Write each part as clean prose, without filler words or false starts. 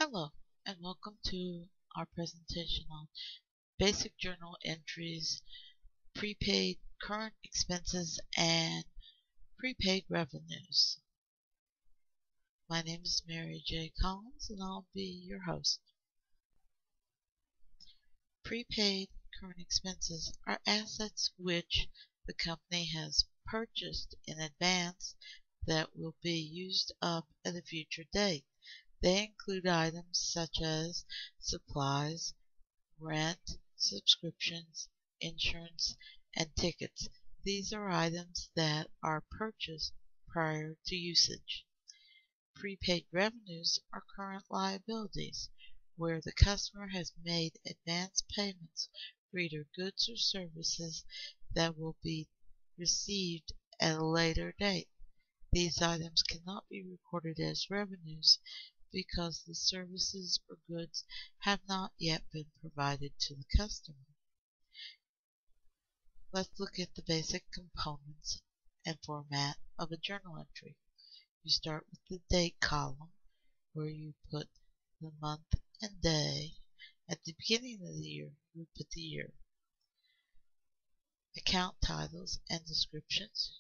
Hello, and welcome to our presentation on basic journal entries, prepaid current expenses, and prepaid revenues. My name is Mary J. Collins, and I'll be your host. Prepaid current expenses are assets which the company has purchased in advance that will be used up at a future date. They include items such as supplies, rent, subscriptions, insurance, and tickets. These are items that are purchased prior to usage. Prepaid revenues are current liabilities, where the customer has made advance payments for either goods or services that will be received at a later date. These items cannot be recorded as revenues because the services or goods have not yet been provided to the customer. Let's look at the basic components and format of a journal entry. You start with the date column, where you put the month and day. At the beginning of the year, you would put the year. Account titles and descriptions.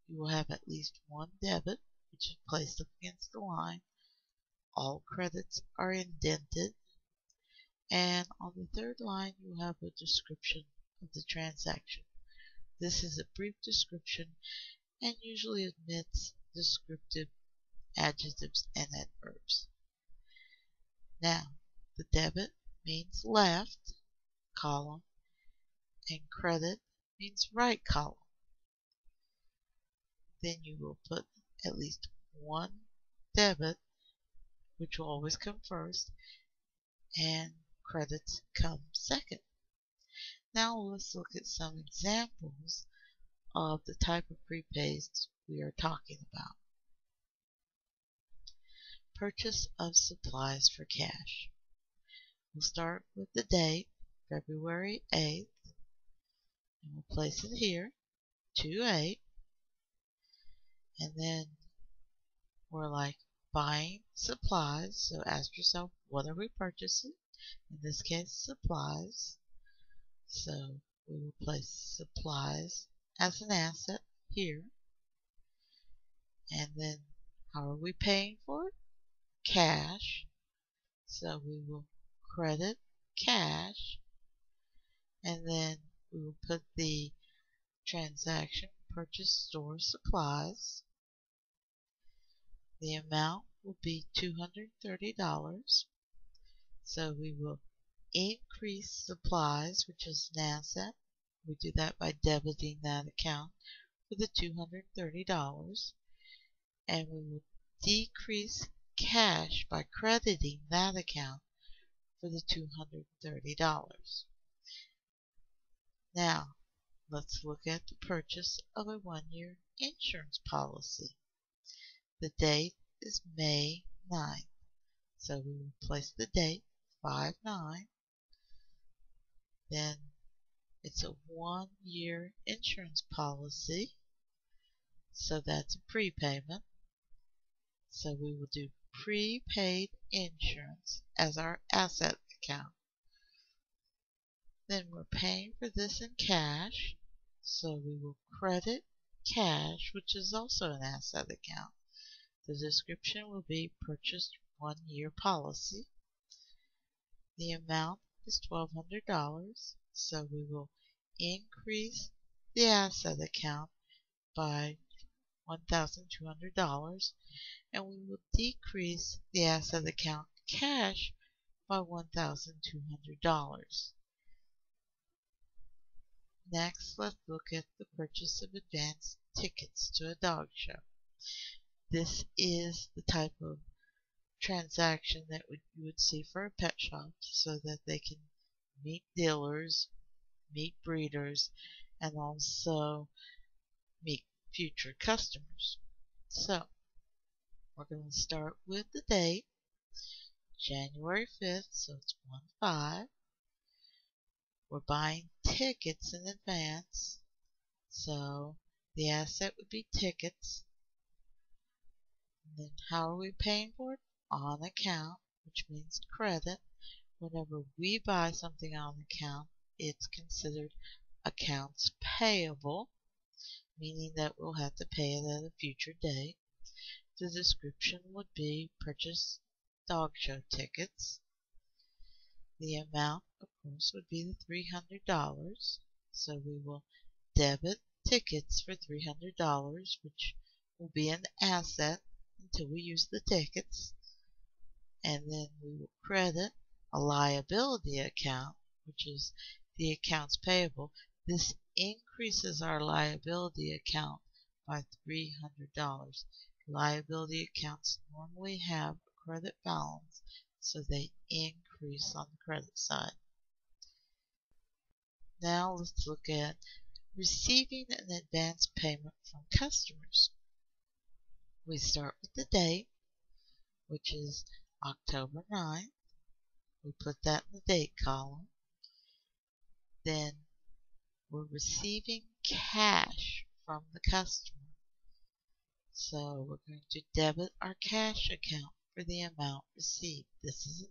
You will have at least one debit, which is placed up against the line. All credits are indented. And on the third line, you have a description of the transaction. This is a brief description and usually omits descriptive adjectives and adverbs. Now, the debit means left column and credit means right column. Then you will put at least one debit, which will always come first, and credits come second. Now let's look at some examples of the type of prepaids we are talking about. Purchase of supplies for cash. We'll start with the date, February 8th, and we'll place it here, 2/8, and then we're like buying supplies, so ask yourself, what are we purchasing? In this case, supplies. So we will place supplies as an asset here. And then how are we paying for it? Cash. So we will credit cash, and then we will put the transaction purchase store supplies. The amount will be $230. So we will increase supplies, which is an asset. We do that by debiting that account for the $230. And we will decrease cash by crediting that account for the $230. Now, let's look at the purchase of a 1-year insurance policy. The date is May 9th. So we will place the date 5/9. Then it's a 1-year insurance policy. So that's a prepayment. So we will do prepaid insurance as our asset account. Then we're paying for this in cash. So we will credit cash, which is also an asset account. The description will be purchased 1-year policy. The amount is $1,200. So we will increase the asset account by $1,200, and we will decrease the asset account cash by $1,200. Next, let's look at the purchase of advance tickets to a dog show. This is the type of transaction that you would see for a pet shop, so that they can meet dealers, meet breeders, and also meet future customers. So we're going to start with the date, January 5th, so it's 1/5. We're buying tickets in advance, so the asset would be tickets. And then how are we paying for it? On account. which means credit. Whenever we buy something on account, it's considered accounts payable, meaning that we'll have to pay it at a future date. The description would be purchase dog show tickets. The amount, of course, would be the $300. So we will debit tickets for $300, which will be an asset until we use the tickets. And then we will credit a liability account, which is the accounts payable. This increases our liability account by $300. Liability accounts normally have a credit balance, so they increase on the credit side. Now let's look at receiving an advance payment from customers. We start with the date, which is October 9th. We put that in the date column. Then we're receiving cash from the customer. So we're going to debit our cash account for the amount received. This is an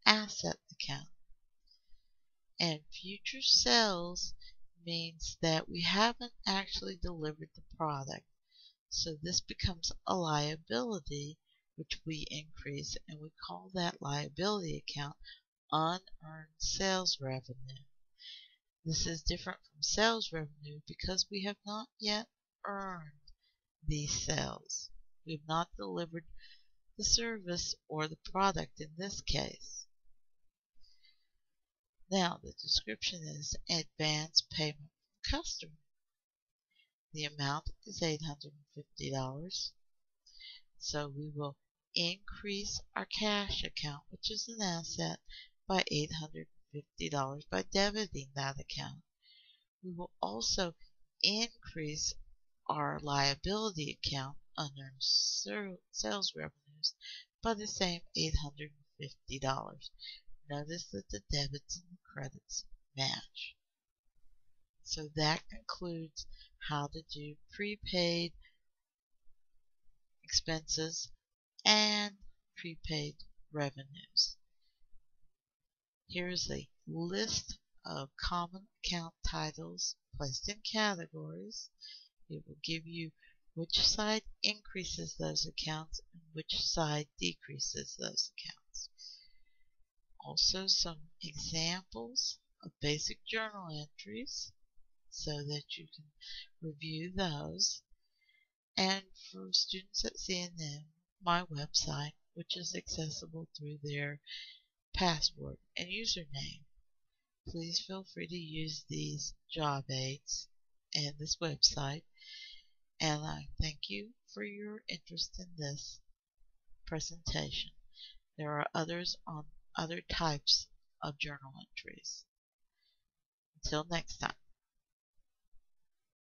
asset account. And future sales means that we haven't actually delivered the product. So this becomes a liability, which we increase, and we call that liability account unearned sales revenue. This is different from sales revenue because we have not yet earned these sales. We have not delivered the service or the product in this case. Now the description is advance payment from customer. The amount is $850. So we will increase our cash account, which is an asset, by $850 by debiting that account. We will also increase our liability account unearned sales revenues by the same $850. Notice that the debits and the credits match. So that concludes how to do prepaid expenses and prepaid revenues. Here's a list of common account titles placed in categories. It will give you which side increases those accounts and which side decreases those accounts. Also some examples of basic journal entries so that you can review those. And for students at CNM, my website, which is accessible through their password and username. Please feel free to use these job aids and this website. And I thank you for your interest in this presentation. There are others on other types of journal entries. Until next time.